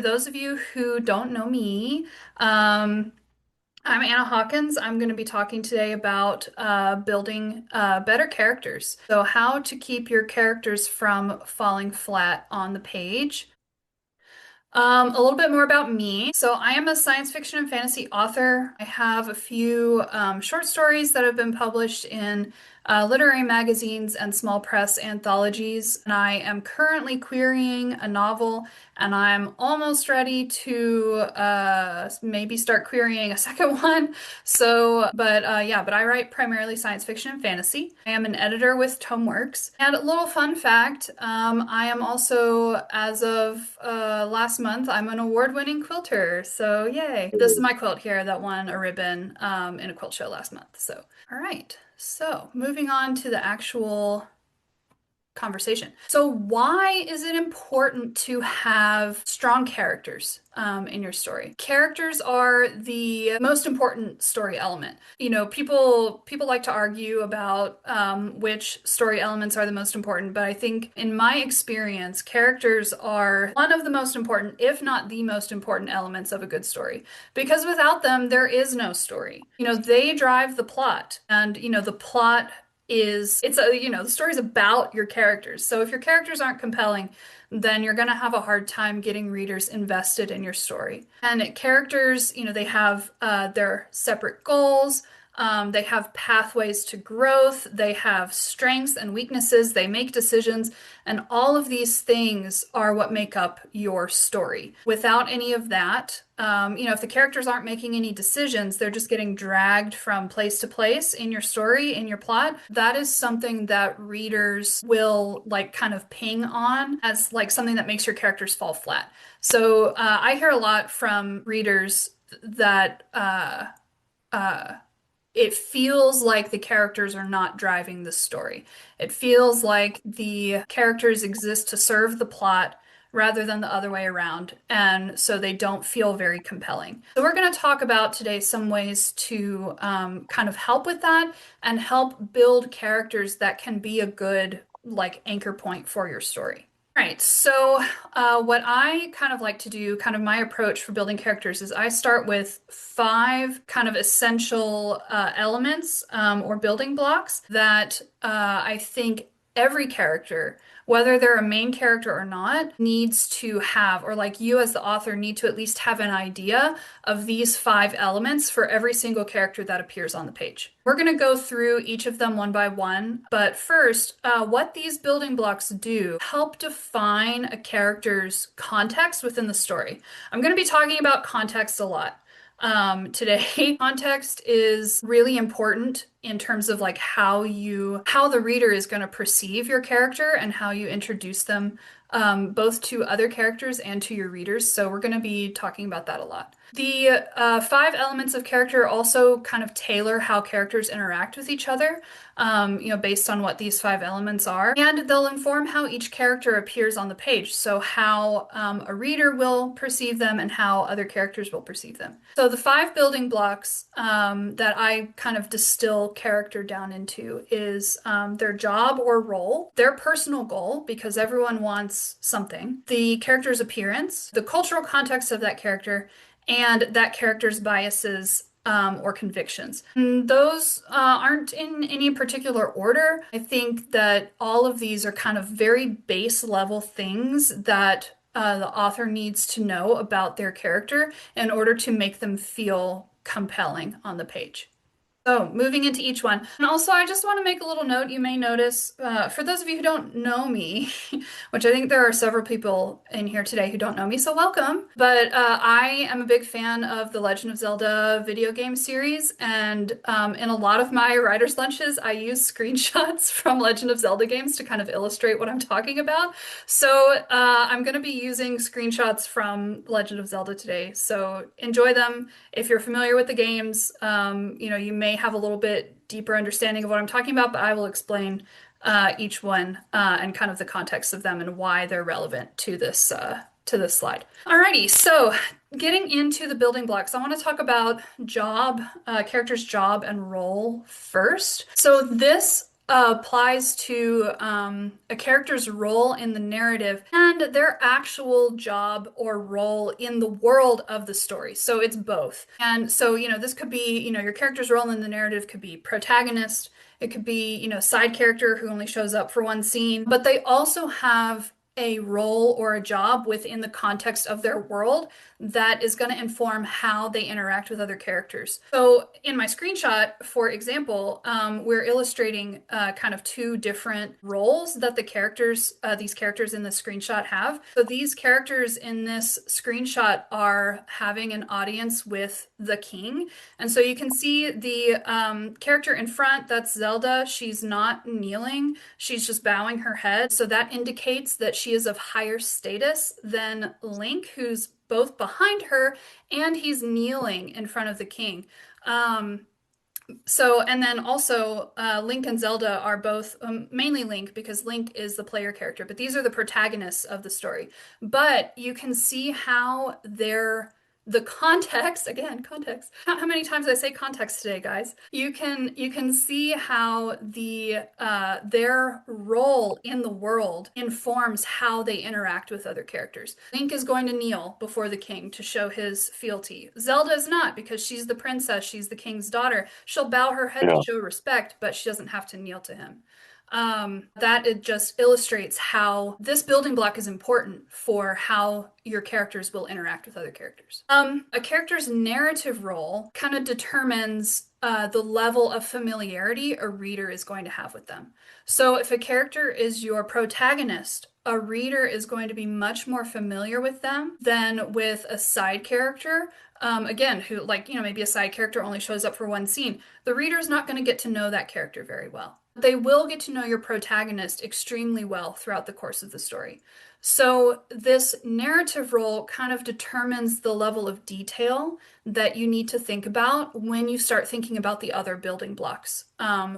for those of you who don't know me, I'm Anna Hawkins. I'm going to be talking today about building better characters. So, how to keep your characters from falling flat on the page. A little bit more about me. So, I am a science fiction and fantasy author. I have a few short stories that have been published in literary magazines and small press anthologies. And I am currently querying a novel, and I'm almost ready to maybe start querying a second one. But I write primarily science fiction and fantasy. I am an editor with Tomeworks. And a little fun fact, I am also, as of last month, I'm an award-winning quilter. So yay. This is my quilt here that won a ribbon in a quilt show last month. So, all right. So moving on to the actual conversation. So why is it important to have strong characters in your story? Characters are the most important story element. You know, people like to argue about which story elements are the most important, but I think in my experience, characters are one of the most important, if not the most important elements of a good story. Because without them, there is no story. You know, they drive the plot, and the plot the story's about your characters. So if your characters aren't compelling, then you're going to have a hard time getting readers invested in your story. And characters, they have their separate goals. They have pathways to growth. They have strengths and weaknesses. They make decisions. And all of these things are what make up your story. Without any of that, if the characters aren't making any decisions, they're just getting dragged from place to place in your story, in your plot. That is something that readers will like kind of ping on as like something that makes your characters fall flat. So I hear a lot from readers that it feels like the characters are not driving the story. It feels like the characters exist to serve the plot rather than the other way around. And so they don't feel very compelling. So we're going to talk about today some ways to kind of help with that and help build characters that can be a good like anchor point for your story. All right, so what I kind of like to do, kind of my approach for building characters is I start with five kind of essential elements or building blocks that I think every character, whether they're a main character or not, needs to have, or like you as the author need to at least have an idea of these five elements for every single character that appears on the page. We're going to go through each of them one by one, but first, what these building blocks do help define a character's context within the story. I'm going to be talking about context a lot. Today, context is really important in terms of like how the reader is going to perceive your character and how you introduce them both to other characters and to your readers. So we're going to be talking about that a lot. The five elements of character also kind of tailor how characters interact with each other, based on what these five elements are. And they'll inform how each character appears on the page. So how a reader will perceive them and how other characters will perceive them. So the five building blocks that I kind of distill character down into is their job or role, their personal goal, because everyone wants something, the character's appearance, the cultural context of that character, and that character's biases or convictions. And those aren't in any particular order. I think that all of these are kind of very base level things that the author needs to know about their character in order to make them feel compelling on the page. So, moving into each one. And also, I just want to make a little note. You may notice, for those of you who don't know me, which I think there are several people in here today who don't know me, so welcome. But I am a big fan of the Legend of Zelda video game series. And in a lot of my writer's lunches, I use screenshots from Legend of Zelda games to kind of illustrate what I'm talking about. So, I'm going to be using screenshots from Legend of Zelda today. So, enjoy them. If you're familiar with the games, you may have a little bit deeper understanding of what I'm talking about, but I will explain each one and kind of the context of them and why they're relevant to this slide. Alrighty, so getting into the building blocks, I want to talk about character's job and role first. So this applies to a character's role in the narrative and their actual job or role in the world of the story. So it's both. And so, this could be, your character's role in the narrative could be protagonist, it could be, side character who only shows up for one scene, but they also have a role or a job within the context of their world that is going to inform how they interact with other characters. So in my screenshot, for example, we're illustrating kind of two different roles that these characters in the screenshot have. So these characters in this screenshot are having an audience with the king. And so you can see the character in front, that's Zelda. She's not kneeling, she's just bowing her head. So that indicates that she is of higher status than Link, who's both behind her and he's kneeling in front of the king. And then also Link and Zelda are both, mainly Link, because Link is the player character, but these are the protagonists of the story. But you can see how the context, again, context. How many times did I say context today, guys? You can see how their role in the world informs how they interact with other characters. Link is going to kneel before the king to show his fealty. Zelda is not, because she's the princess, she's the king's daughter. She'll bow her head to show respect, but she doesn't have to kneel to him. That it just illustrates how this building block is important for how your characters will interact with other characters. A character's narrative role kind of determines the level of familiarity a reader is going to have with them. So if a character is your protagonist, a reader is going to be much more familiar with them than with a side character. Again, who, maybe a side character only shows up for one scene. The reader is not going to get to know that character very well. They will get to know your protagonist extremely well throughout the course of the story. So this narrative role kind of determines the level of detail that you need to think about when you start thinking about the other building blocks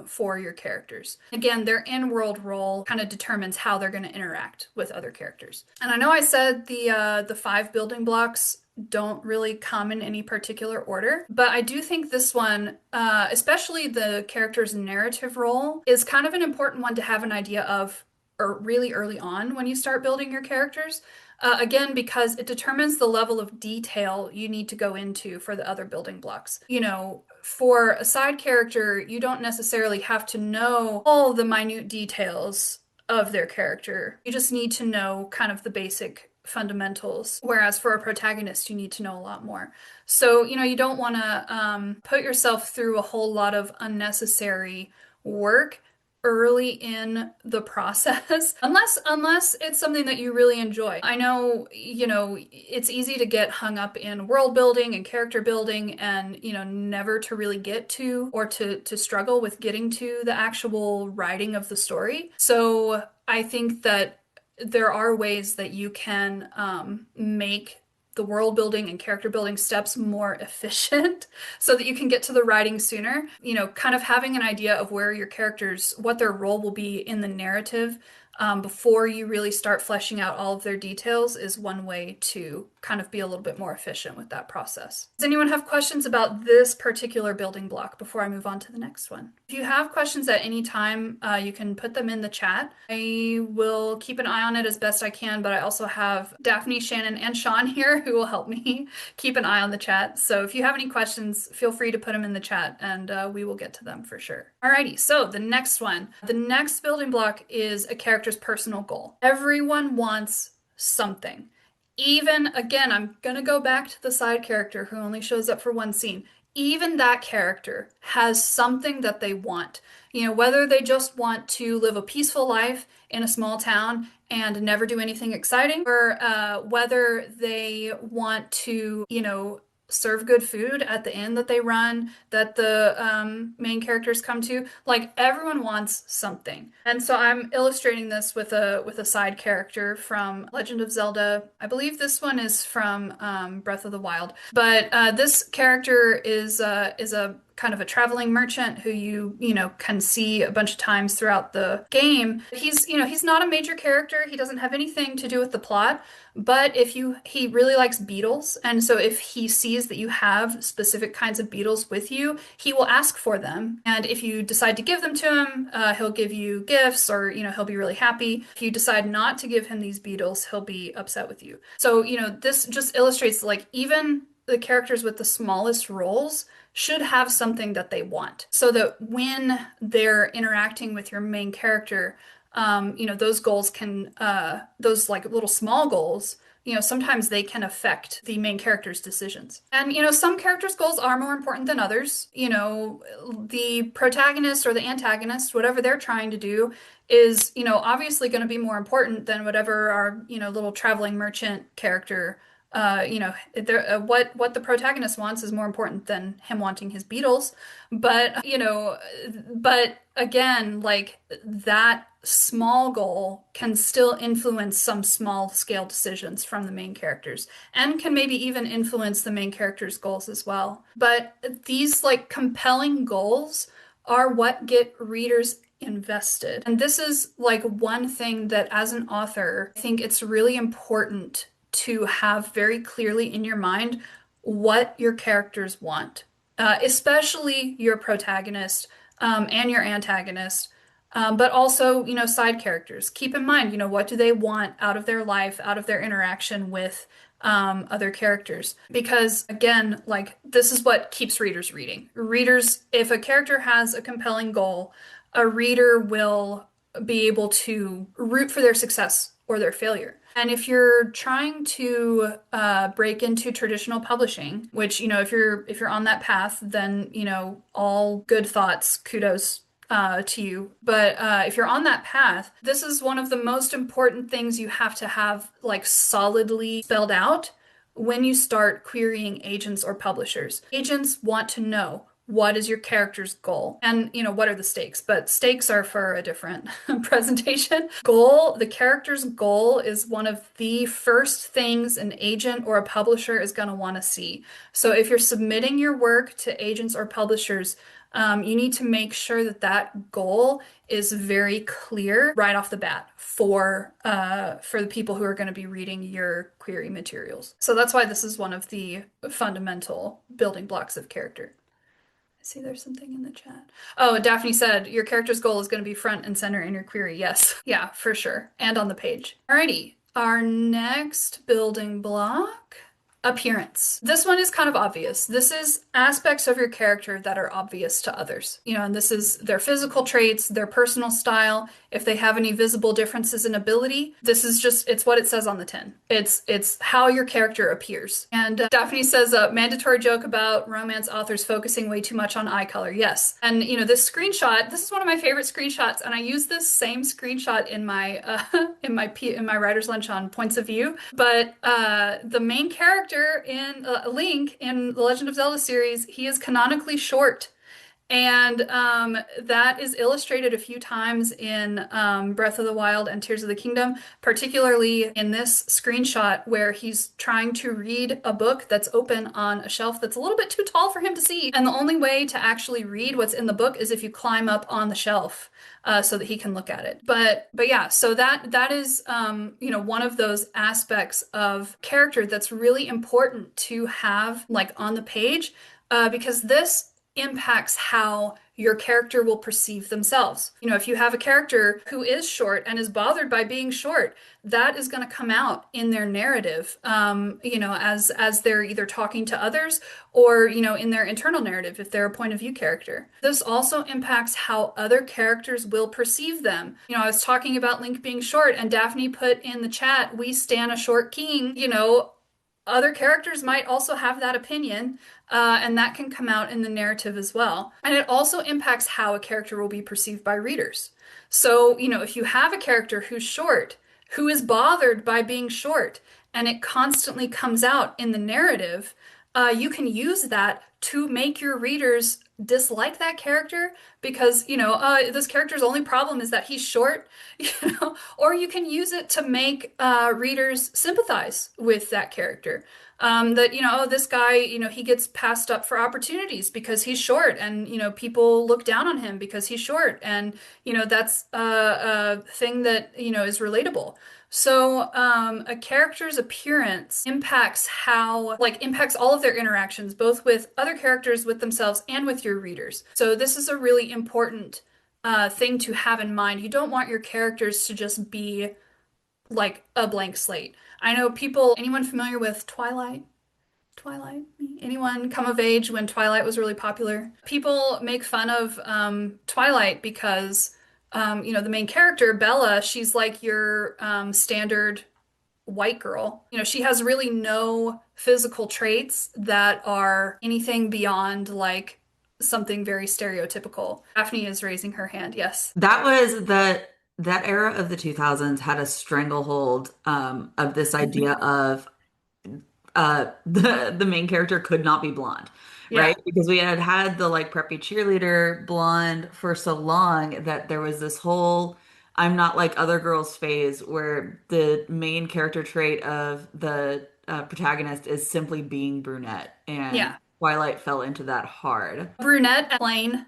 for your characters. Again, their in-world role kind of determines how they're going to interact with other characters. And I know I said the 5 building blocks don't really come in any particular order, but I do think this one, especially the character's narrative role, is kind of an important one to have an idea of really early on when you start building your characters. Again, because it determines the level of detail you need to go into for the other building blocks. For a side character, you don't necessarily have to know all the minute details of their character. You just need to know kind of the basic fundamentals, whereas for a protagonist you need to know a lot more. So you don't want to put yourself through a whole lot of unnecessary work early in the process unless it's something that you really enjoy. I know it's easy to get hung up in world building and character building and never to really get to, or to struggle with getting to the actual writing of the story. So I think that there are ways that you can make the world building and character building steps more efficient so that you can get to the writing sooner. Kind of having an idea of where your characters, what their role will be in the narrative before you really start fleshing out all of their details is one way to kind of be a little bit more efficient with that process. Does anyone have questions about this particular building block before I move on to the next one? If you have questions at any time, you can put them in the chat. I will keep an eye on it as best I can, but I also have Daphne, Shannon, and Sean here who will help me keep an eye on the chat. So if you have any questions, feel free to put them in the chat and we will get to them for sure. Alrighty, so the next one. The next building block is a character's personal goal. Everyone wants something. Even, again, I'm going to go back to the side character who only shows up for one scene. Even that character has something that they want. Whether they just want to live a peaceful life in a small town and never do anything exciting, or whether they want to, serve good food at the inn that they run, that the main characters come to. Everyone wants something. And so I'm illustrating this with a side character from Legend of Zelda. I believe this one is from Breath of the Wild. But this character is a kind of a traveling merchant who you can see a bunch of times throughout the game. He's not a major character. He doesn't have anything to do with the plot, but he really likes beetles, and so if he sees that you have specific kinds of beetles with you, he will ask for them. And if you decide to give them to him, he'll give you gifts, or he'll be really happy. If you decide not to give him these beetles, he'll be upset with you. So, this just illustrates like even the characters with the smallest roles should have something that they want, so that when they're interacting with your main character, those goals can, those like little small goals, sometimes they can affect the main character's decisions. And, some characters' goals are more important than others. The protagonist or the antagonist, whatever they're trying to do, is, obviously going to be more important than whatever our, little traveling merchant character what the protagonist wants is more important than him wanting his beetles. But again, like that small goal can still influence some small scale decisions from the main characters and can maybe even influence the main character's goals as well. But these like compelling goals are what get readers invested. And this is like one thing that as an author, I think it's really important to have very clearly in your mind what your characters want, especially your protagonist and your antagonist, but also, side characters. Keep in mind, what do they want out of their life, out of their interaction with other characters? Because again, like this is what keeps readers reading. Readers, if a character has a compelling goal, a reader will be able to root for their success or their failure. And if you're trying to break into traditional publishing, which, if you're on that path, then, all good thoughts, kudos to you. But if you're on that path, this is one of the most important things you have to have like solidly spelled out when you start querying agents or publishers. Agents want to know, what is your character's goal? And, what are the stakes? But stakes are for a different presentation. The character's goal is one of the first things an agent or a publisher is going to want to see. So if you're submitting your work to agents or publishers, you need to make sure that that goal is very clear right off the bat for the people who are going to be reading your query materials. So that's why this is one of the fundamental building blocks of character. See, there's something in the chat. Oh, Daphne said your character's goal is going to be front and center in your query. Yes. Yeah, for sure. And on the page. Alrighty. Our next building block, appearance. This one is kind of obvious. This is aspects of your character that are obvious to others. And this is their physical traits, their personal style. If they have any visible differences in ability, this is just, it's what it says on the tin. It's how your character appears. And Daphne says a mandatory joke about romance authors focusing way too much on eye color. Yes. And this screenshot, this is one of my favorite screenshots, and I use this same screenshot in my in my writer's lunch on points of view. But the main character in Link in the Legend of Zelda series, he is canonically short. And that is illustrated a few times in Breath of the Wild and Tears of the Kingdom, particularly in this screenshot where he's trying to read a book that's open on a shelf that's a little bit too tall for him to see. And the only way to actually read what's in the book is if you climb up on the shelf so that he can look at it. But yeah, so that is one of those aspects of character that's really important to have like on the page because this impacts how your character will perceive themselves. If you have a character who is short and is bothered by being short, that is going to come out in their narrative, as they're either talking to others or, in their internal narrative, if they're a point of view character. This also impacts how other characters will perceive them. I was talking about Link being short, and Daphne put in the chat, "We stan a short king." Other characters might also have that opinion, and that can come out in the narrative as well. And it also impacts how a character will be perceived by readers. So, if you have a character who's short, who is bothered by being short, and it constantly comes out in the narrative, you can use that to make your readers dislike that character because, this character's only problem is that he's short, or you can use it to make readers sympathize with that character. That, oh, this guy, he gets passed up for opportunities because he's short, and, people look down on him because he's short. And, that's a thing that, is relatable. So, a character's appearance impacts all of their interactions, both with other characters, with themselves, and with your readers. So, this is a really important thing to have in mind. You don't want your characters to just be like a blank slate. I know anyone familiar with Twilight? Twilight? Anyone come of age when Twilight was really popular? People make fun of Twilight because, the main character, Bella, she's like your standard white girl. She has really no physical traits that are anything beyond like something very stereotypical. Daphne is raising her hand. Yes. That was that era of the 2000s had a stranglehold of this idea of the main character could not be blonde, Yeah. right? Because we had had the like preppy cheerleader blonde for so long that there was this whole I'm not like other girls phase where the main character trait of the protagonist is simply being brunette, and Yeah. Twilight fell into that hard. Brunette and plain.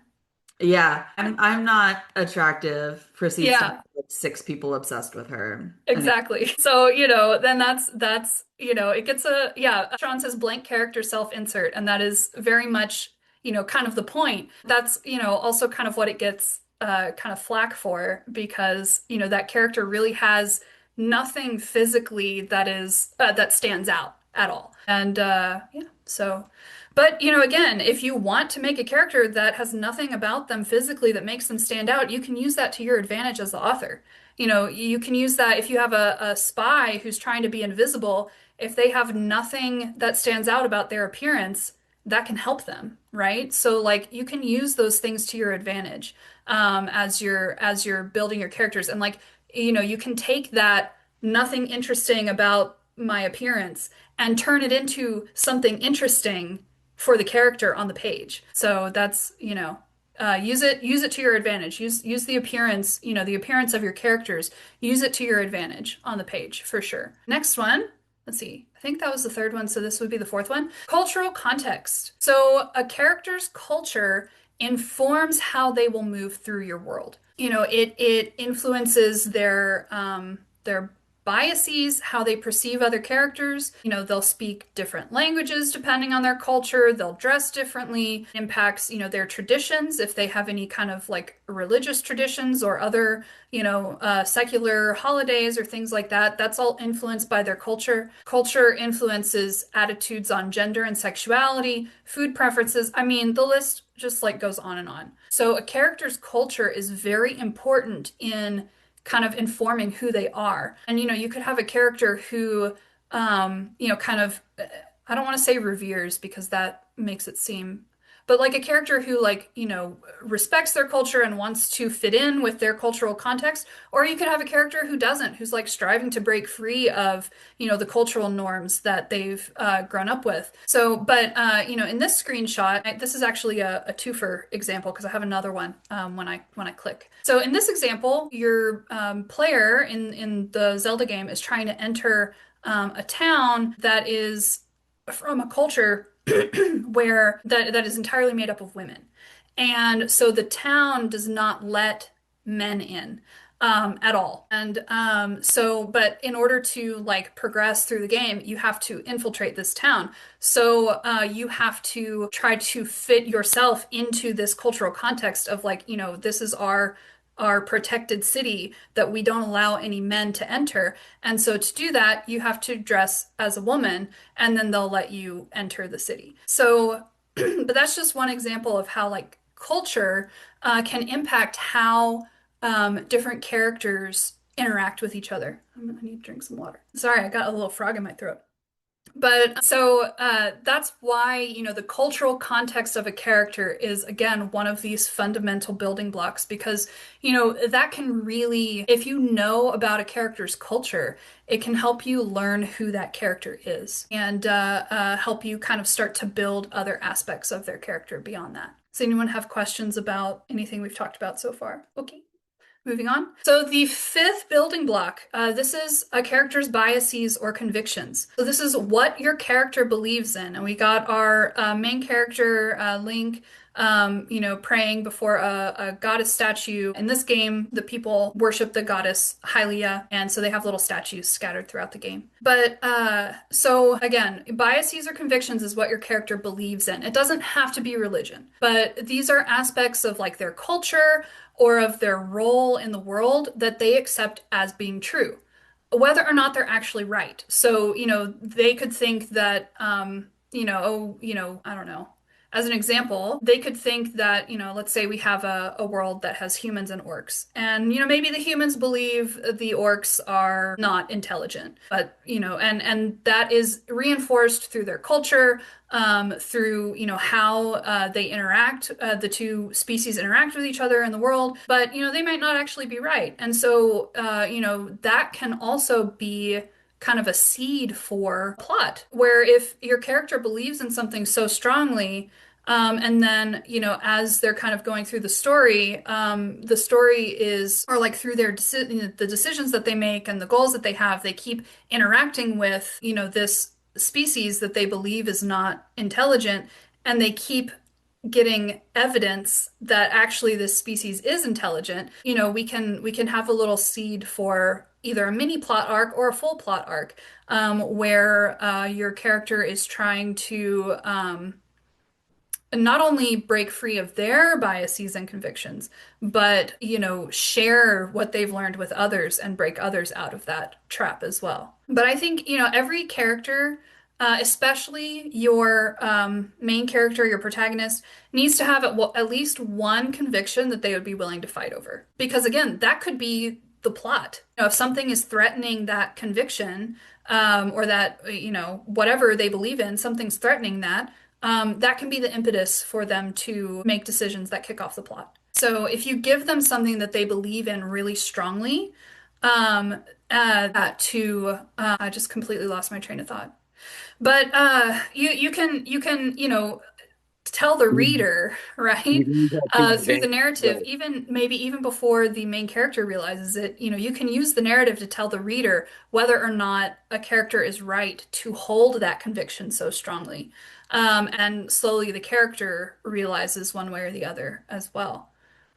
Yeah, I'm not attractive. Proceeds to have Yeah. like six people obsessed with her. And Exactly. So, then it gets Sean says blank character self-insert, and that is very much, kind of the point. That's, also kind of what it gets kind of flack for because, that character really has nothing physically that stands out at all. And yeah, so but, again, if you want to make a character that has nothing about them physically that makes them stand out, you can use that to your advantage as the author. You can use that if you have a spy who's trying to be invisible, if they have nothing that stands out about their appearance, that can help them, right? So like you can use those things to your advantage as you're building your characters. And like, you can take that nothing interesting about my appearance and turn it into something interesting for the character on the page. So that's, use it to your advantage. Use the appearance, the appearance of your characters. Use it to your advantage on the page for sure. Next one, let's see. I think that was the third one, so this would be the fourth one. Cultural context. So a character's culture informs how they will move through your world. It influences their biases, how they perceive other characters. They'll speak different languages depending on their culture. They'll dress differently. It impacts, their traditions if they have any kind of like religious traditions or other, secular holidays or things like that. That's all influenced by their culture. Culture influences attitudes on gender and sexuality, food preferences. I mean, the list just like goes on and on. So a character's culture is very important in kind of informing who they are. And you could have a character who kind of I don't want to say reveres because that makes it seem but like a character who like, respects their culture and wants to fit in with their cultural context, or you could have a character who doesn't, who's like striving to break free of, the cultural norms that they've grown up with. So, but in this screenshot, this is actually a twofer example because I have another one when I click. So in this example, your player in the Zelda game is trying to enter a town that is from a culture where that is entirely made up of women. And so the town does not let men in at all. And but in order to like progress through the game, you have to infiltrate this town. So you have to try to fit yourself into this cultural context of like, this is our protected city that we don't allow any men to enter. And so to do that, you have to dress as a woman and then they'll let you enter the city. So, but that's just one example of how like culture can impact how different characters interact with each other. I need to drink some water. Sorry, I got a little frog in my throat. But so that's why, the cultural context of a character is, again, one of these fundamental building blocks because, that can really, if you know about a character's culture, it can help you learn who that character is and help you kind of start to build other aspects of their character beyond that. Does anyone have questions about anything we've talked about so far? Okay. Moving on. So the fifth building block, this is a character's biases or convictions. So this is what your character believes in. And we got our main character, Link, praying before a goddess statue. In this game, the people worship the goddess Hylia, and so they have little statues scattered throughout the game. But so again, biases or convictions is what your character believes in. It doesn't have to be religion, but these are aspects of like their culture or of their role in the world that they accept as being true, whether or not they're actually right. So, they could think that, I don't know. As an example, they could think that, let's say we have a world that has humans and orcs. And, maybe the humans believe the orcs are not intelligent, but, and that is reinforced through their culture, through how they interact, the two species interact with each other in the world, but they might not actually be right. And so that can also be kind of a seed for plot, where if your character believes in something so strongly, and then, as they're kind of going through the story is, or like through the decisions that they make and the goals that they have, they keep interacting with, this species that they believe is not intelligent, and they keep getting evidence that actually this species is intelligent. We can have a little seed for either a mini plot arc or a full plot arc, where your character is trying to not only break free of their biases and convictions, but, share what they've learned with others and break others out of that trap as well. But I think, every character, especially your main character, your protagonist, needs to have at least one conviction that they would be willing to fight over. Because again, that could be the plot. If something is threatening that conviction, or that, whatever they believe in, something's threatening that, that can be the impetus for them to make decisions that kick off the plot. So if you give them something that they believe in really strongly, I just completely lost my train of thought. But you can tell the reader, You right, can use that to through the advance, narrative, right? even maybe even before the main character realizes it, you can use the narrative to tell the reader whether or not a character is right to hold that conviction so strongly. And slowly the character realizes one way or the other as well.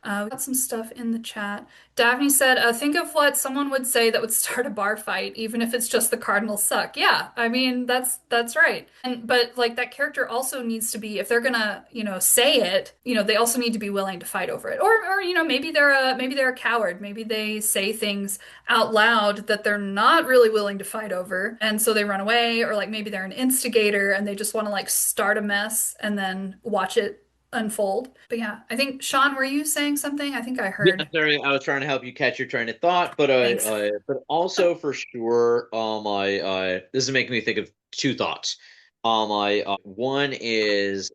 We got some stuff in the chat. Daphne said, think of what someone would say that would start a bar fight, even if it's just the Cardinals suck. Yeah, I mean, that's right. But like that character also needs to be, if they're gonna, say it, they also need to be willing to fight over it. Or maybe they're a coward. Maybe they say things out loud that they're not really willing to fight over, and so they run away, or like maybe they're an instigator and they just want to like start a mess and then watch it unfold. But yeah, I think Sean, were you saying something? I think I Yeah, heard. sorry, I was trying to help you catch your train of thought, but Thanks. but also for sure, this is making me think of two thoughts. I one is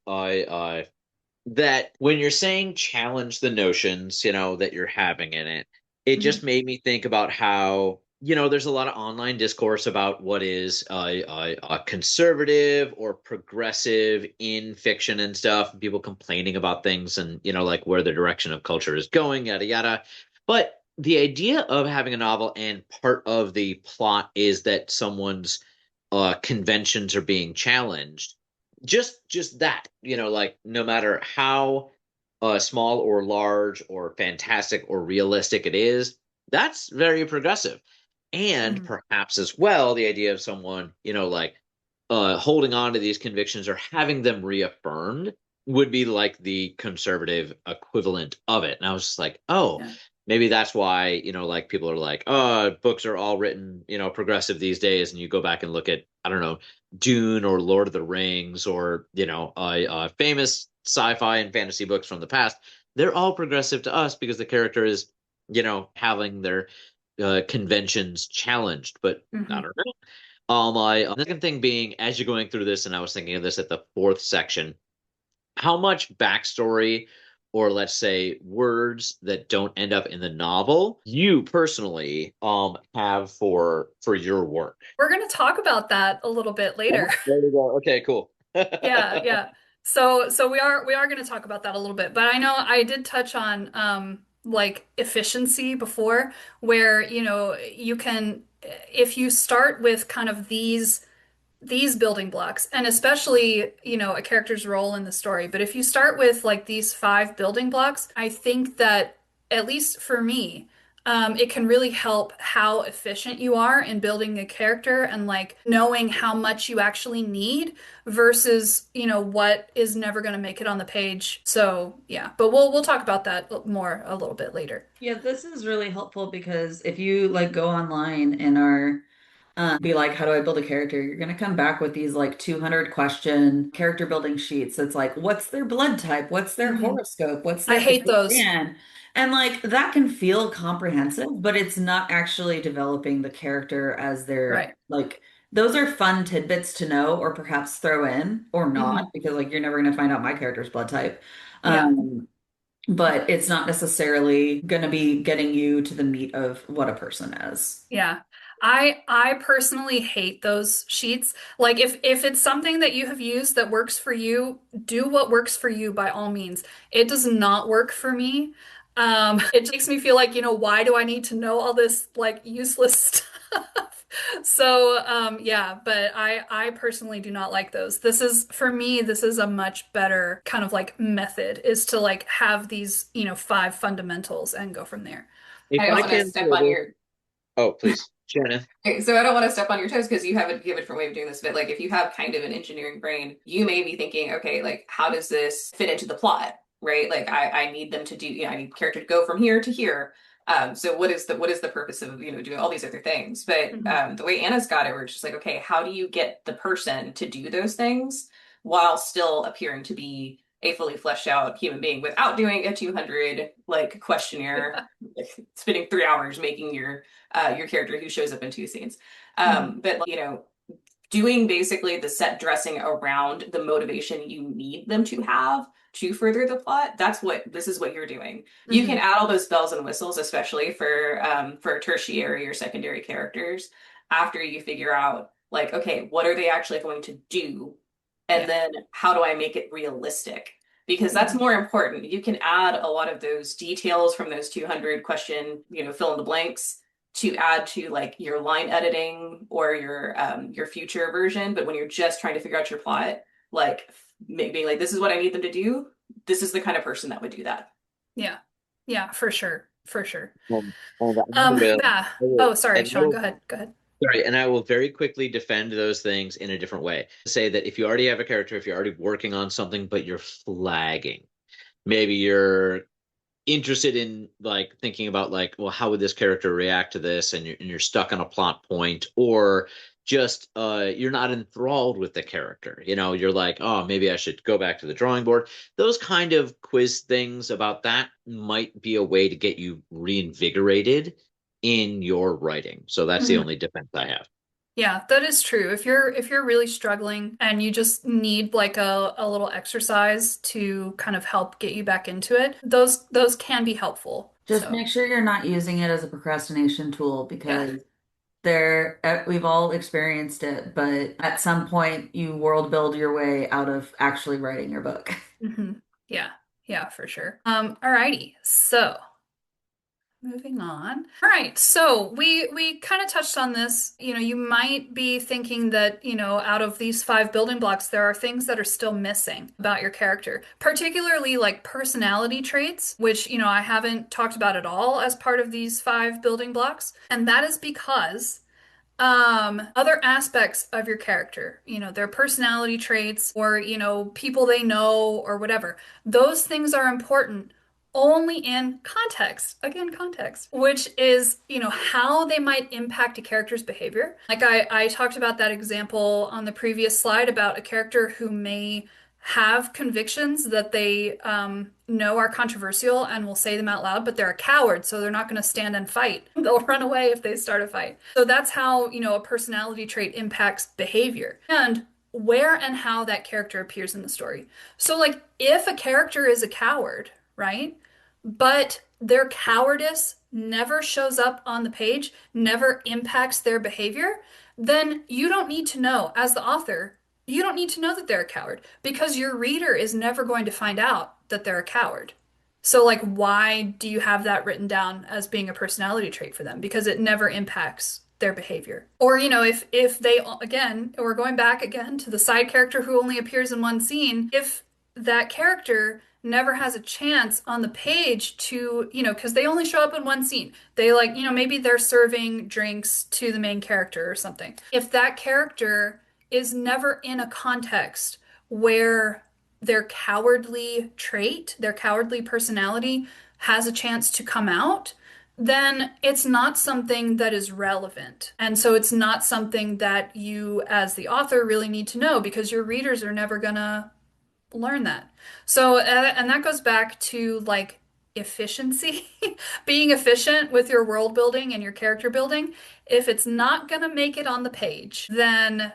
that when you're saying challenge the notions, that you're having in it, it just Mhm. made me think about how, there's a lot of online discourse about what is a conservative or progressive in fiction and stuff, and people complaining about things and, like where the direction of culture is going, yada, yada. But the idea of having a novel and part of the plot is that someone's conventions are being challenged, just that, like no matter how small or large or fantastic or realistic it is, that's very progressive. And Mhm. perhaps as well the idea of someone, like holding on to these convictions or having them reaffirmed would be like the conservative equivalent of it. And I was just like, oh, Yeah. maybe that's why, like people are like, oh, books are all written, progressive these days. And you go back and look at, I don't know, Dune or Lord of the Rings or, famous sci-fi and fantasy books from the past. They're all progressive to us because the character is, having their conventions challenged. But I Hmm. don't know. My the second thing being, as you're going through this, and I was thinking of this at the fourth section, how much backstory or let's say words that don't end up in the novel you personally have for your work. We're going to talk about that a little bit later. Oh, there we go. Okay, cool. Yeah, yeah. So we are going to talk about that a little bit, but I know I did touch on like efficiency before, where you can, if you start with kind of these building blocks, and especially, a character's role in the story. But if you start with like these five building blocks, I think that, at least for me, it can really help how efficient you are in building a character and like knowing how much you actually need versus, what is never going to make it on the page. So yeah, but we'll talk about that more a little bit later. Yeah, this is really helpful because if you like go online and are be like, how do I build a character? You're gonna come back with these like 200 question character building sheets. It's like, what's their blood type? What's their Mhm. horoscope? What's I their hate favorite those. band? And like that can feel comprehensive, but it's not actually developing the character as their Right. like those are fun tidbits to know or perhaps throw in or not Hmm. because like you're never gonna find out my character's blood type. Yeah. Um, but it's not necessarily going to be getting you to the meat of what a person is. Yeah. I personally hate those sheets. Like, if it's something that you have used that works for you, do what works for you by all means. It does not work for me. It makes me feel like, why do I need to know all this like useless stuff? So, yeah, but I personally do not like those. This is, for me, this is a much better kind of like method, is to like have these, five fundamentals and go from there. If I don't I want to can step throw on this, your oh, please, Shannon. Okay, so I don't want to step on your toes because you have a different way of doing this, but like if you have kind of an engineering brain, you may be thinking, okay, like how does this fit into the plot, right? Like I need them to do, I need character to go from here to here. So what is the purpose of doing all these other things? But Mhm. the way Anna's got it, we're just like, okay, how do you get the person to do those things while still appearing to be a fully fleshed out human being without doing a 200 like questionnaire, like, spending 3 hours making your character who shows up in two scenes. Mhm. But doing basically the set dressing around the motivation you need them to have to further the plot. This is what you're doing. You can Mhm. add all those bells and whistles, especially for tertiary or secondary characters, after you figure out like, okay, what are they actually going to do? And Yeah. then how do I make it realistic? Because that's Mhm. more important. You can add a lot of those details from those 200 question, fill in the blanks to add to like your line editing or your future version. But when you're just trying to figure out your plot, like maybe like this is what I need them to do. This is the kind of person that would do that. Yeah. Yeah, for sure. For sure. And I will, Yeah. I will, Oh, sorry, and I Sean. Go will, ahead. Go ahead. sorry, and I will very quickly defend those things in a different way. Say that if you already have a character, if you're already working on something, but you're flagging, maybe you're interested in like thinking about like, well, how would this character react to this, and you're stuck on a plot point, or just you're not enthralled with the character, you're like, oh, maybe I should go back to the drawing board. Those kind of quiz things about that might be a way to get you reinvigorated in your writing. So that's the Mhm. only defense I have. Yeah, that is true. If you're really struggling and you just need like a little exercise to kind of help get you back into it, those can be helpful. Just So, make sure you're not using it as a procrastination tool yeah. because we've all experienced it, but at some point you world build your way out of actually writing your book. Hmm. Yeah. Yeah, for sure. Alrighty. So, moving on. All right. So we kind of touched on this. You might be thinking that, out of these five building blocks, there are things that are still missing about your character, particularly like personality traits, which, I haven't talked about at all as part of these five building blocks. And that is because other aspects of your character, their personality traits or, people they know or whatever, those things are important only in context. Again, context, which is, how they might impact a character's behavior. Like I talked about that example on the previous slide about a character who may have convictions that they know are controversial and will say them out loud, but they're a coward, so they're not going to stand and fight. They'll run away if they start a fight. So that's how, a personality trait impacts behavior and where and how that character appears in the story. So, like, if a character is a coward, right? But their cowardice never shows up on the page, never impacts their behavior, then you don't need to know, as the author, You don't need to know that they're a coward because your reader is never going to find out that they're a coward. So, like, why do you have that written down as being a personality trait for them? Because it never impacts their behavior. Or, if they, again, we're going back again to the side character who only appears in one scene, if that character never has a chance on the page to, because they only show up in one scene. They like, maybe they're serving drinks to the main character or something. If that character is never in a context where their cowardly trait, their cowardly personality has a chance to come out, then it's not something that is relevant. And so it's not something that you, as the author, really need to know because your readers are never gonna learn that. So, and that goes back to like efficiency, being efficient with your world building and your character building. If it's not gonna make it on the page, then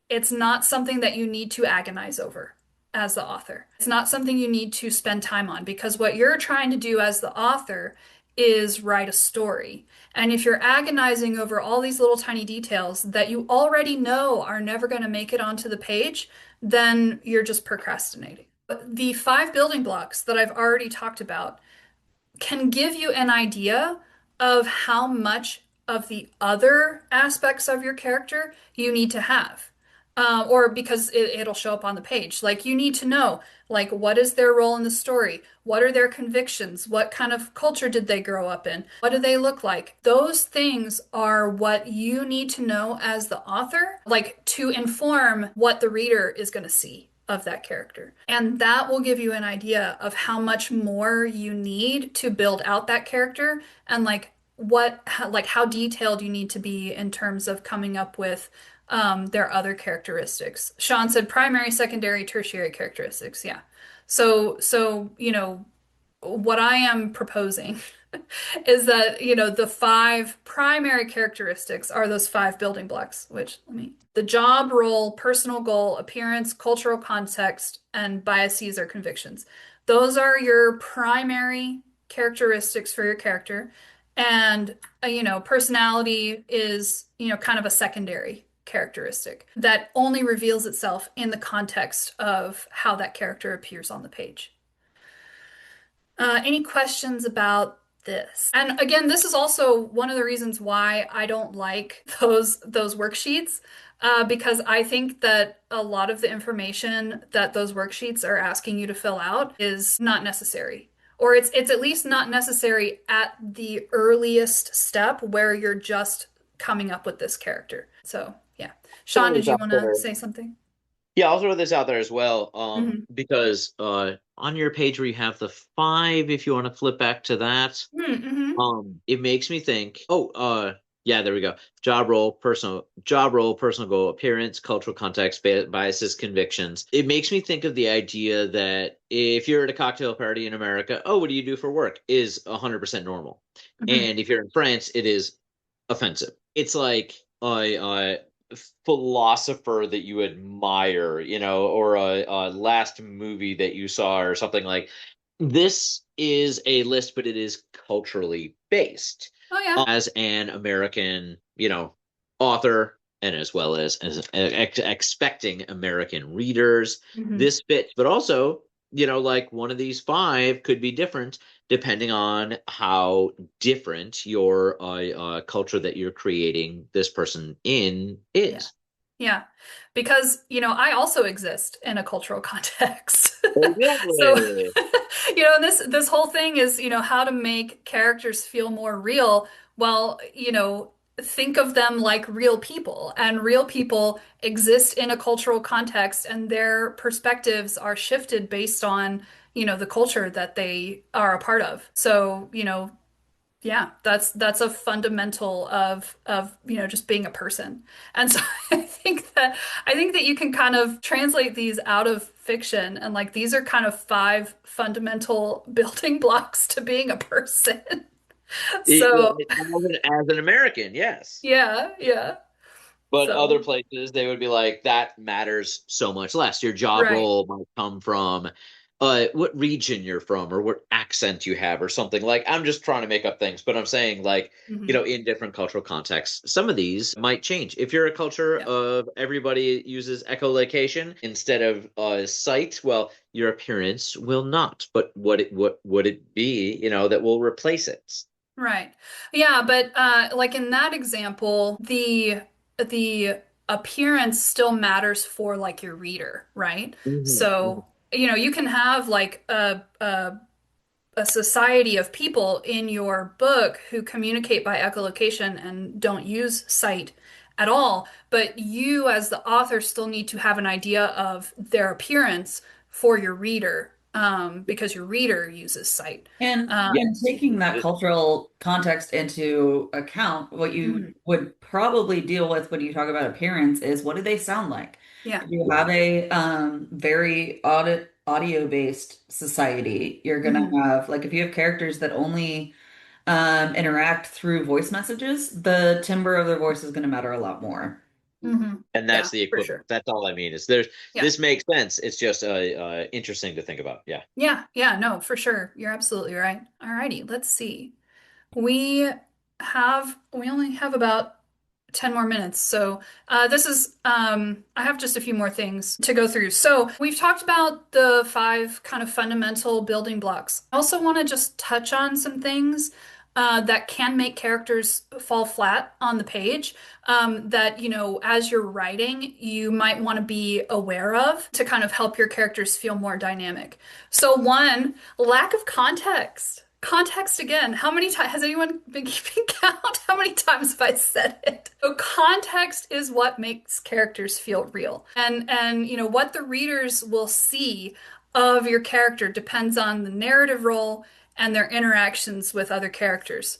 it's not something that you need to agonize over as the author. It's not something you need to spend time on because what you're trying to do as the author is write a story. And if you're agonizing over all these little tiny details that you already know are never going to make it onto the page, then you're just procrastinating. The 5 building blocks that I've already talked about can give you an idea of how much of the other aspects of your character you need to have. Or because it'll show up on the page. Like you need to know, like, what is their role in the story? What are their convictions? What kind of culture did they grow up in? What do they look like? Those things are what you need to know as the author, like to inform what the reader is going to see of that character. And that will give you an idea of how much more you need to build out that character and like how detailed you need to be in terms of coming up with their other characteristics. Sean said primary, secondary, tertiary characteristics. Yeah. So, what I am proposing is that, the 5 primary characteristics are those 5 building blocks, which the job, role, personal goal, appearance, cultural context, and biases or convictions. Those are your primary characteristics for your character. And, personality is, kind of a secondary characteristic that only reveals itself in the context of how that character appears on the page. Any questions about this? And again, this is also one of the reasons why I don't like those worksheets, because I think that a lot of the information that those worksheets are asking you to fill out is not necessary. Or it's at least not necessary at the earliest step where you're just coming up with this character. So, yeah. Sean, Throw did this you out want to there. say something? Yeah, I'll throw this out there as well. Hmm. Because on your page where you have the 5, if you want to flip back to that, Mm-hmm. it makes me think. Yeah, there we go. Job role, personal goal, appearance, cultural context, biases, convictions. It makes me think of the idea that if you're at a cocktail party in America, oh, what do you do for work? Is 100% normal, Hmm. and if you're in France, it is offensive. It's like a philosopher that you admire, or a last movie that you saw, or something like this is a list, but it is culturally based. Oh, yeah. As an American, author, and as well as expecting American readers, Hmm. this fits. But also, like one of these 5 could be different depending on how different your culture that you're creating this person in Yeah. is. Yeah. Because, I also exist in a cultural context. So, Exactly. this whole thing is, how to make characters feel more real. Well, think of them like real people, and real people exist in a cultural context, and their perspectives are shifted based on, the culture that they are a part of. So, yeah, that's a fundamental of just being a person. And so I think that you can kind of translate these out of fiction and like these are kind of 5 fundamental building blocks to being a person. So, As an American, yes. yeah, yeah. But other So, places, they would be like, that matters so much less. Your job right. role might come from, what region you're from or what accent you have or something. Like, I'm just trying to make up things, but I'm saying, like, Hmm. in different cultural contexts, some of these might change. If you're a culture Yeah. of everybody uses echolocation instead of sight, well, your appearance will not. But what would it be, that will replace it? Right. Yeah, but like in that example, the appearance still matters for like your reader, right? Mhm. So, you can have like a society of people in your book who communicate by echolocation and don't use sight at all, but you as the author still need to have an idea of their appearance for your reader, because your reader uses sight. And Yes. taking that cultural context into account, what you Mhm. would probably deal with when you talk about appearance is what do they sound like? Yeah. If you have a very audio based society, you're gonna Hmm. have like if you have characters that only interact through voice messages, the timbre of their voice is gonna matter a lot more. Hmm. And Yeah, that's the for equivalent. sure. That's all I mean. Is there's Yeah. this makes sense. It's just interesting to think about. Yeah. Yeah. Yeah. No, for sure. You're absolutely right. Alrighty, let's see. We we only have about 10 more minutes. So, I have just a few more things to go through. So, we've talked about the five kind of fundamental building blocks. I also want to just touch on some things that can make characters fall flat on the page, that, as you're writing, you might want to be aware of to kind of help your characters feel more dynamic. So, one, lack of context. Context again. How many times has anyone been keeping count? How many times have I said it? So context is what makes characters feel real. And what the readers will see of your character depends on the narrative role and their interactions with other characters.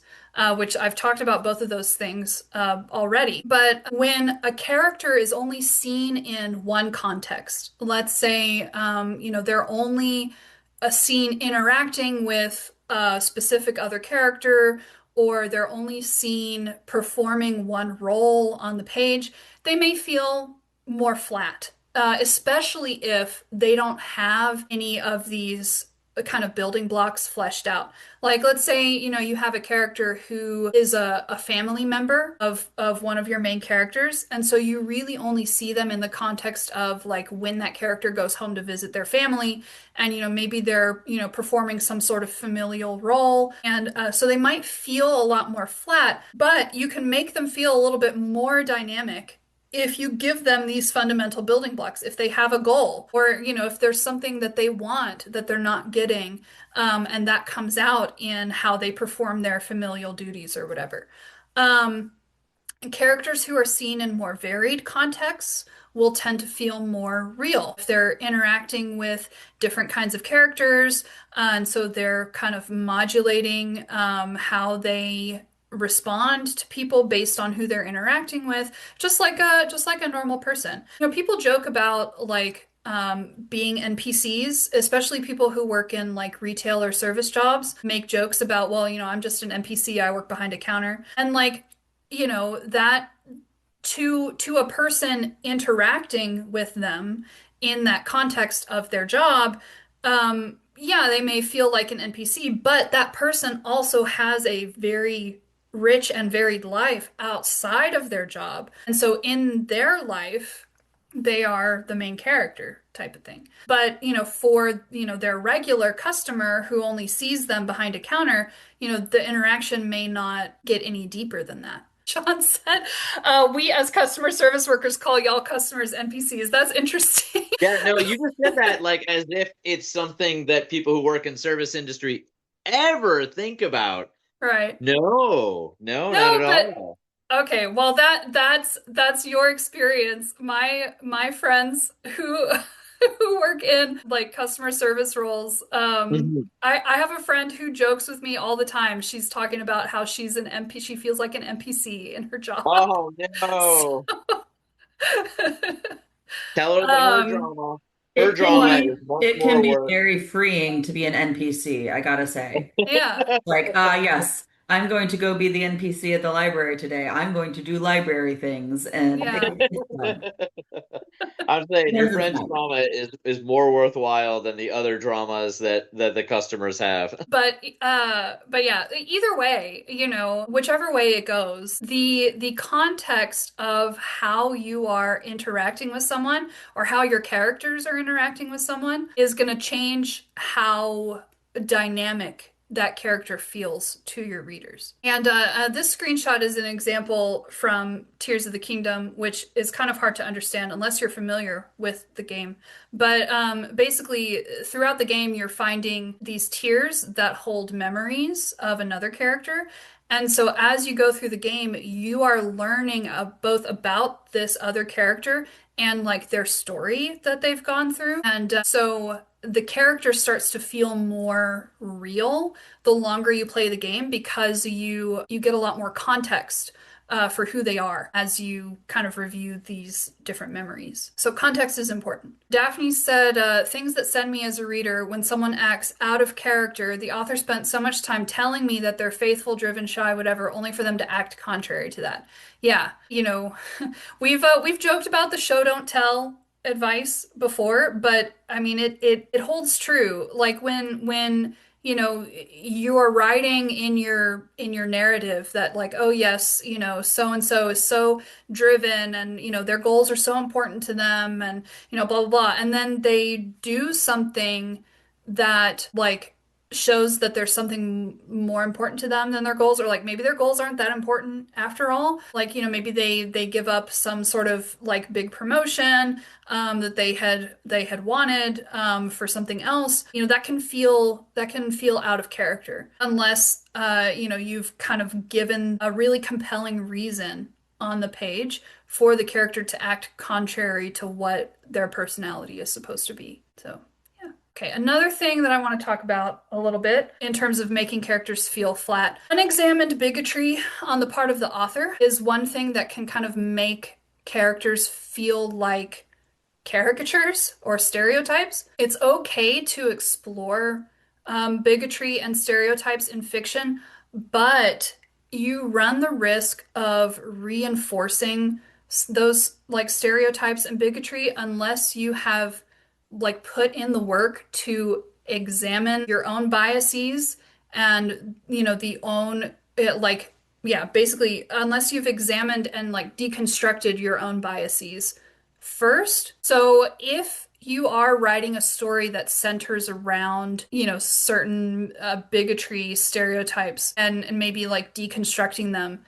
Which I've talked about both of those things already. But when a character is only seen in one context, let's say, they're only a scene interacting with a specific other character, or they're only seen performing one role on the page, they may feel more flat, especially if they don't have any of these kind of building blocks fleshed out. Like, let's say, you have a character who is a family member of one of your main characters, and so you really only see them in the context of like when that character goes home to visit their family, and maybe they're performing some sort of familial role, and so they might feel a lot more flat, but you can make them feel a little bit more dynamic if you give them these fundamental building blocks, if they have a goal, or if there's something that they want that they're not getting, and that comes out in how they perform their familial duties or whatever. um, Characters who are seen in more varied contexts will tend to feel more real. If they're interacting with different kinds of characters, and so they're kind of modulating how they respond to people based on who they're interacting with, just like a normal person. People joke about like being NPCs, especially people who work in like retail or service jobs, make jokes about, well, I'm just an NPC, I work behind a counter. And like, that to a person interacting with them in that context of their job, yeah, they may feel like an NPC, but that person also has a very rich and varied life outside of their job. And so in their life, they are the main character type of thing. But, for, their regular customer who only sees them behind a counter, the interaction may not get any deeper than that. John said, we as customer service workers call y'all customers NPCs. That's interesting. Yeah, no, you just said that like as if it's something that people who work in service industry ever think about. Right. No, no, not at No, but all. okay, well that's your experience. My friends who who work in like customer service roles, Mhm. I have a friend who jokes with me all the time. She's talking about how she's an MP, she feels like an NPC in her job. Oh So, no. Tell her that um, her It can drama what? is be much it can more be work. very freeing to be an NPC, I gotta say. Yeah. Like, yes, I'm going to go be the NPC at the library today. I'm going to do library things, and Yeah. it's fun. I'm saying your Yes, it's French nice. drama is more worthwhile than the other dramas that the customers have. But yeah, either way, whichever way it goes, the context of how you are interacting with someone or how your characters are interacting with someone is going to change how dynamic that character feels to your readers. And this screenshot is an example from Tears of the Kingdom, which is kind of hard to understand unless you're familiar with the game. But basically, throughout the game, you're finding these tiers that hold memories of another character. And so as you go through the game, you are learning both about this other character and like their story that they've gone through. And so the character starts to feel more real the longer you play the game because you get a lot more context for who they are as you kind of review these different memories. So context is important. Daphne said, things that send me as a reader when someone acts out of character, the author spent so much time telling me that they're faithful, driven, shy, whatever, only for them to act contrary to that. Yeah, we've joked about the show don't tell advice before, but I mean it holds true. Like when you are writing in your narrative that like, oh yes, so and so is so driven and their goals are so important to them and blah blah blah. And then they do something that like shows that there's something more important to them than their goals, or like maybe their goals aren't that important after all. Like, maybe they give up some sort of like big promotion that they had wanted for something else. That can feel out of character unless you've kind of given a really compelling reason on the page for the character to act contrary to what their personality is supposed to be. So yeah. Okay, another thing that I want to talk about a little bit in terms of making characters feel flat. Unexamined bigotry on the part of the author is one thing that can kind of make characters feel like caricatures or stereotypes. It's okay to explore bigotry and stereotypes in fiction, but you run the risk of reinforcing those like stereotypes and bigotry unless you have like put in the work to examine your own biases and the own like yeah, basically unless you've examined and like deconstructed your own biases first. So if you are writing a story that centers around, certain bigotry stereotypes and maybe like deconstructing them,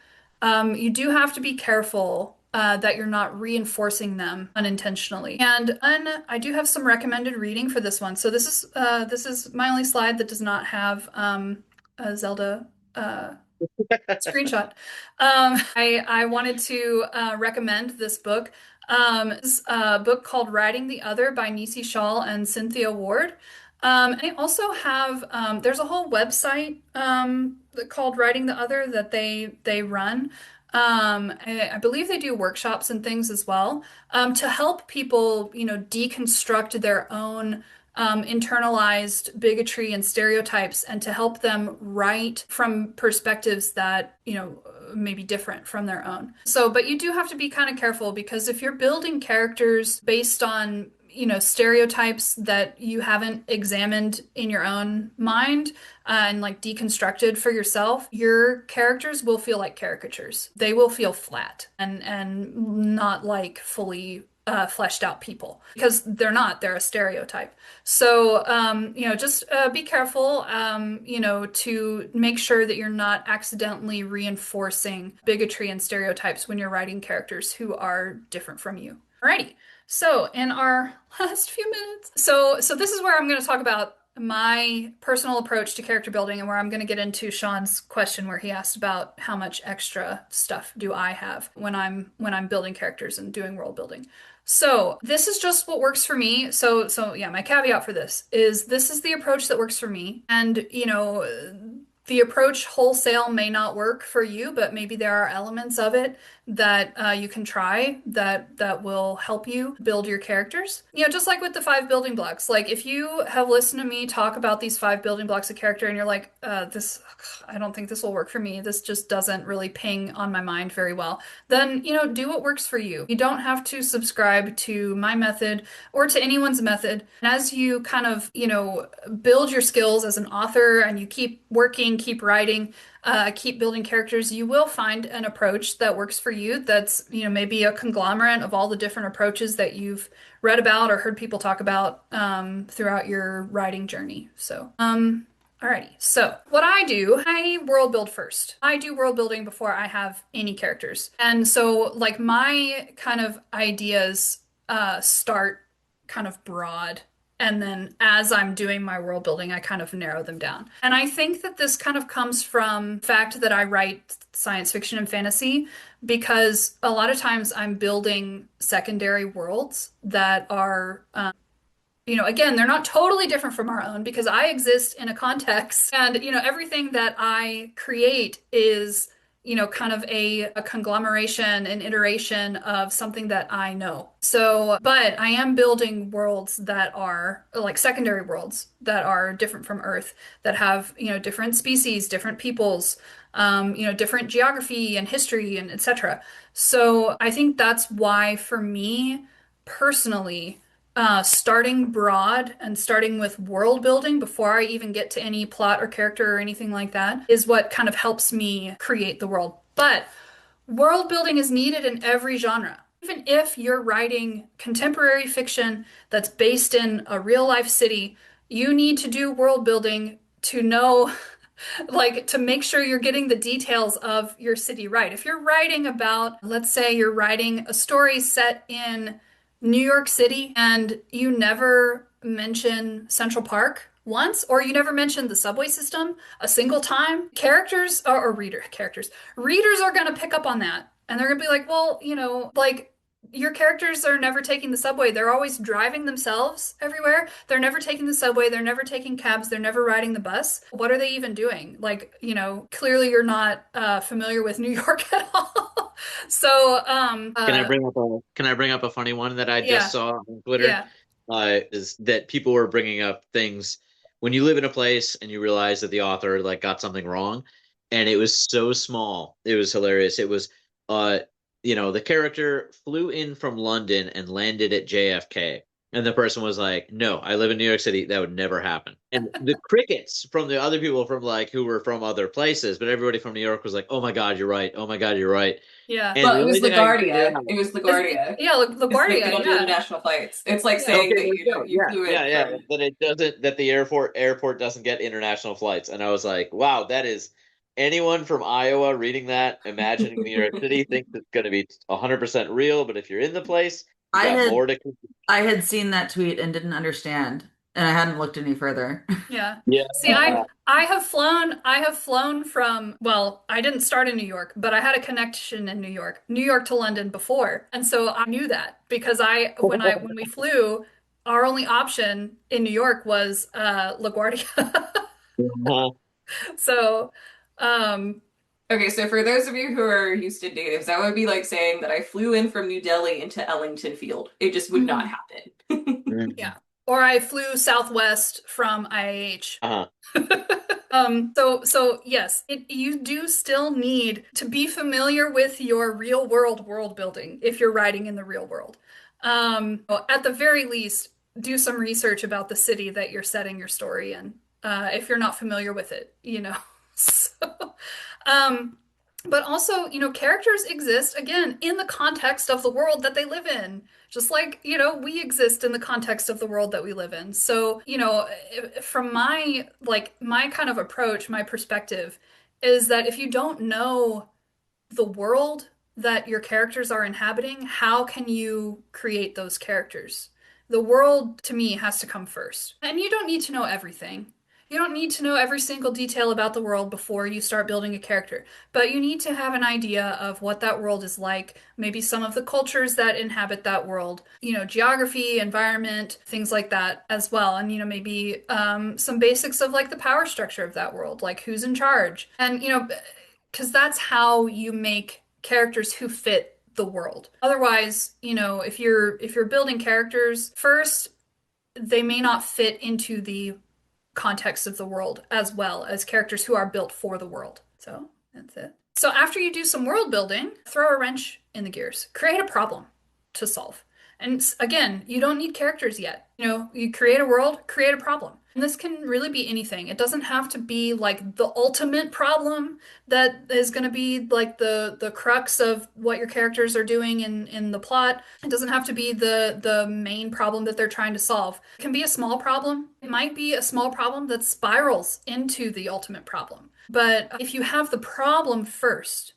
you do have to be careful that you're not reinforcing them unintentionally. And I do have some recommended reading for this one. So this is my only slide that does not have a Zelda screenshot. I wanted to recommend this book. It's a book called Writing the Other by Nisi Shawl and Cynthia Ward. I also have there's a whole website called Writing the Other that they run. I believe they do workshops and things as well to help people, deconstruct their own internalized bigotry and stereotypes and to help them write from perspectives that, may be different from their own. So, but you do have to be kind of careful because if you're building characters based on, stereotypes that you haven't examined in your own mind and like deconstructed for yourself, your characters will feel like caricatures. They will feel flat and not like fully fleshed out people because they're a stereotype. So, just be careful, to make sure that you're not accidentally reinforcing bigotry and stereotypes when you're writing characters who are different from you. Alrighty. So, in our last few minutes, so this is where I'm going to talk about my personal approach to character building and where I'm going to get into Sean's question where he asked about how much extra stuff do I have when I'm building characters and doing world building. So this is just what works for me. So yeah, my caveat for this is the approach that works for me. And the approach wholesale may not work for you, but maybe there are elements of it that you can try that will help you build your characters. You know, just like with the five building blocks. Like if you have listened to me talk about these five building blocks of character and you're like, this, I don't think this will work for me. This just doesn't really ping on my mind very well. Then, you know, do what works for you. You don't have to subscribe to my method or to anyone's method. And as you kind of, you know, build your skills as an author and you keep working, keep writing, keep building characters, you will find an approach that works for you that's, you know, maybe a conglomerate of all the different approaches that you've read about or heard people talk about throughout your writing journey. Alrighty. So what I do, I world build first. I do world building before I have any characters. And so like my kind of ideas start kind of broad. And then as I'm doing my world building, I kind of narrow them down. And I think that this kind of comes from the fact that I write science fiction and fantasy because a lot of times I'm building secondary worlds that are you know, again, they're not totally different from our own because I exist in a context and, you know, everything that I create is, you know, kind of a conglomeration, an iteration of something that I know. So, but I am building worlds that are like secondary worlds that are different from Earth, that have, you know, different species, different peoples, you know, different geography and history and etc. So I think that's why for me personally, starting broad and starting with world building before I even get to any plot or character or anything like that is what kind of helps me create the world. But world building is needed in every genre. Even if you're writing contemporary fiction that's based in a real life city, you need to do world building to know, like, to make sure you're getting the details of your city right. If you're writing about, let's say you're writing a story set in New York City and you never mention Central Park once, or you never mention the subway system a single time, readers are going to pick up on that. And they're going to be like, well, you know, like your characters are never taking the subway. They're always driving themselves everywhere. They're never taking the subway. They're never taking cabs. They're never riding the bus. What are they even doing? Like, you know, clearly you're not familiar with New York at all. So, Can I bring up a funny one that I just yeah, saw on Twitter? yeah. Is that people were bringing up things when you live in a place and you realize that the author like got something wrong, and it was so small. It was hilarious. It was, uh, the character flew in from London and landed at JFK. And the person was like, "No, I live in New York City. That would never happen." And the crickets from the other people from like who were from other places, but everybody from New York was like, "Oh my God, you're right. Oh my God, you're right." Yeah. And Well, the it only was thing I can figure LaGuardia. out, It was LaGuardia. Yeah, Because they LaGuardia, don't do yeah. international flights. It's like Yeah. saying okay, that there you go. you Yeah, flew yeah, it yeah. from. That it doesn't that the airport doesn't get international flights. And I was like, wow, that is anyone from Iowa reading that, imagining New York City thinks it's going to be 100% real. But if you're in the place, you I got had more to. I had seen that tweet and didn't understand, and I hadn't looked any further. Yeah. Yeah. See, I have flown from, well, I didn't start in New York, but I had a connection in New York to London before. And so I knew that because when we flew, our only option in New York was LaGuardia. So, um Okay, so for those of you who are Houston natives, that would be like saying that I flew in from New Delhi into Ellington Field. It just would not mhm, happen. yeah. Or I flew Southwest from IAH. Uh-huh. So yes, you do still need to be familiar with your real world building if you're writing in the real world. Well, at the very least, do some research about the city that you're setting your story in, if you're not familiar with it, you know. So, um, but also, you know, characters exist again in the context of the world that they live in. Just like, you know, we exist in the context of the world that we live in. So, you know, from my kind of approach, my perspective is that if you don't know the world that your characters are inhabiting, how can you create those characters? The world to me has to come first. And you don't need to know everything. You don't need to know every single detail about the world before you start building a character, but you need to have an idea of what that world is like, maybe some of the cultures that inhabit that world, geography, environment, things like that as well. And, maybe some basics of like the power structure of that world, like who's in charge. And, because that's how you make characters who fit the world. Otherwise, if you're building characters first, they may not fit into the context of the world as well as characters who are built for the world. So that's it. So after you do some world building, throw a wrench in the gears. Create a problem to solve. And again, you don't need characters yet. You create a world, create a problem. And this can really be anything. It doesn't have to be like the ultimate problem that is going to be like the crux of what your characters are doing in the plot. It doesn't have to be the main problem that they're trying to solve. It can be a small problem. It might be a small problem that spirals into the ultimate problem. But if you have the problem first,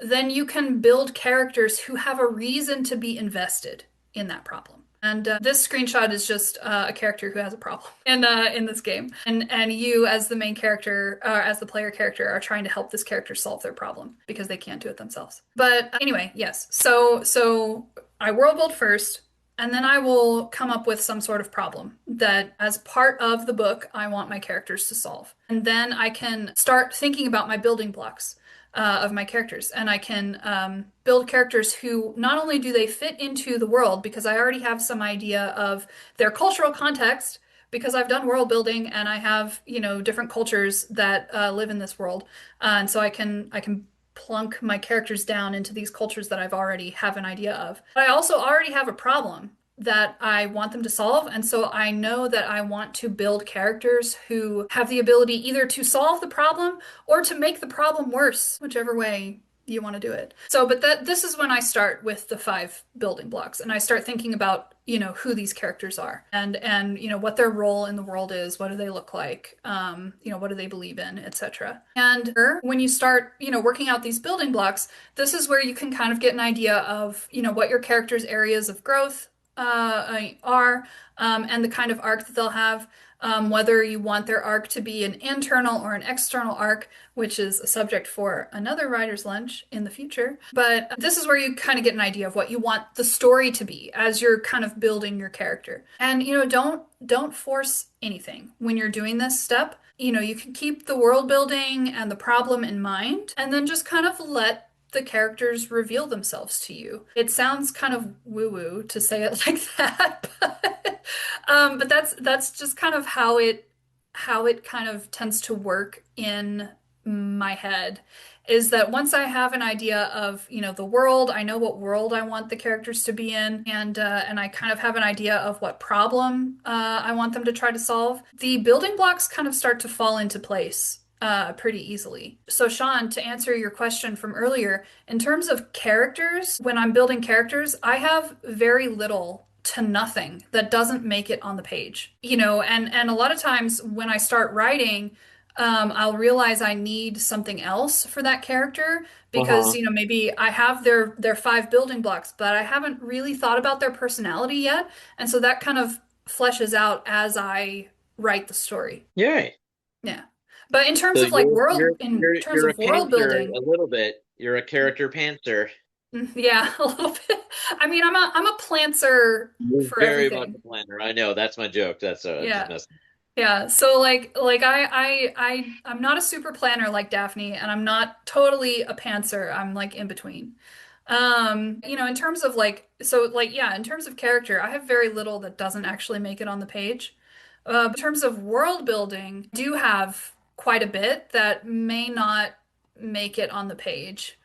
then you can build characters who have a reason to be invested in that problem. And this screenshot is just a character who has a problem in this game, and you as the main character, as the player character, are trying to help this character solve their problem because they can't do it themselves. But anyway, yes. So I world build first, and then I will come up with some sort of problem that, as part of the book, I want my characters to solve, and then I can start thinking about my building blocks of my characters. And I can build characters who not only do they fit into the world, because I already have some idea of their cultural context, because I've done world building and I have, different cultures that live in this world. And so I can plunk my characters down into these cultures that I've already have an idea of. But I also already have a problem that I want them to solve. And so I know that I want to build characters who have the ability either to solve the problem or to make the problem worse, whichever way you want to do it. So, but this is when I start with the 5 building blocks and I start thinking about, who these characters are and what their role in the world is, what do they look like, what do they believe in, etc. And when you start, working out these building blocks, this is where you can kind of get an idea of, what your character's areas of growth are, and the kind of arc that they'll have, whether you want their arc to be an internal or an external arc, which is a subject for another writer's lunch in the future. But this is where you kind of get an idea of what you want the story to be as you're kind of building your character. And don't force anything when you're doing this step. You can keep the world building and the problem in mind, and then just kind of let the characters reveal themselves to you. It sounds kind of woo-woo to say it like that, but that's just kind of how it kind of tends to work in my head. Is that once I have an idea of, the world, I know what world I want the characters to be in, and I kind of have an idea of what problem I want them to try to solve. The building blocks kind of start to fall into place pretty easily. So, Sean, to answer your question from earlier, in terms of characters, when I'm building characters, I have very little to nothing that doesn't make it on the page. And a lot of times when I start writing, I'll realize I need something else for that character because, Uh-huh. maybe I have their 5 building blocks, but I haven't really thought about their personality yet. And so that kind of fleshes out as I write the story. Yay. Yeah. But in terms So of like you're world, you're in you're terms you're a of world pantser building, a little bit. You're a character pantser. yeah, a little bit. I mean, I'm a plantser You're for very much a everything. planner. I know. That's my joke. That's just Yeah. messing. Yeah. So like I'm not a super planner like Daphne, and I'm not totally a pantser. I'm like in between. In terms of yeah, in terms of character, I have very little that doesn't actually make it on the page. In terms of world building, I do have quite a bit that may not make it on the page.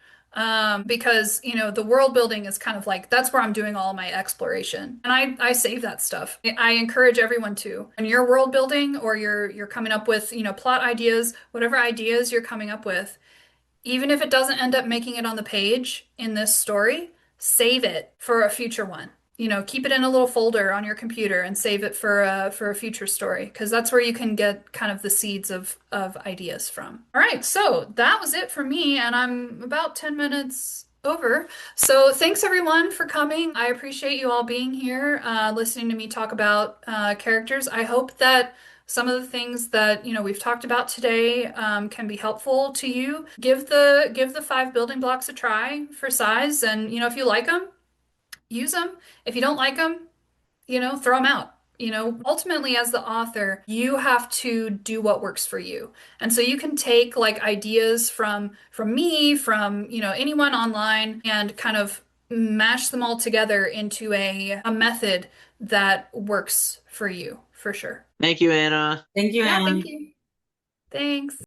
Because, the world building is kind of like that's where I'm doing all my exploration. And I save that stuff. I encourage everyone to. When you're world building or you're coming up with, plot ideas, whatever ideas you're coming up with, even if it doesn't end up making it on the page in this story, save it for a future one. Keep it in a little folder on your computer and save it for a future story because that's where you can get kind of the seeds of ideas from. All right, so that was it for me, and I'm about 10 minutes over. So thanks everyone for coming. I appreciate you all being here, listening to me talk about characters. I hope that some of the things that we've talked about today can be helpful to you. Give the 5 building blocks a try for size, and if you like them, use them. If you don't like them, throw them out. Ultimately, as the author, you have to do what works for you. And so you can take like ideas from me, from, anyone online and kind of mash them all together into a method that works for you, for sure. Thank you, Anna. Thank you, Yeah, Anne. thank you. Thanks.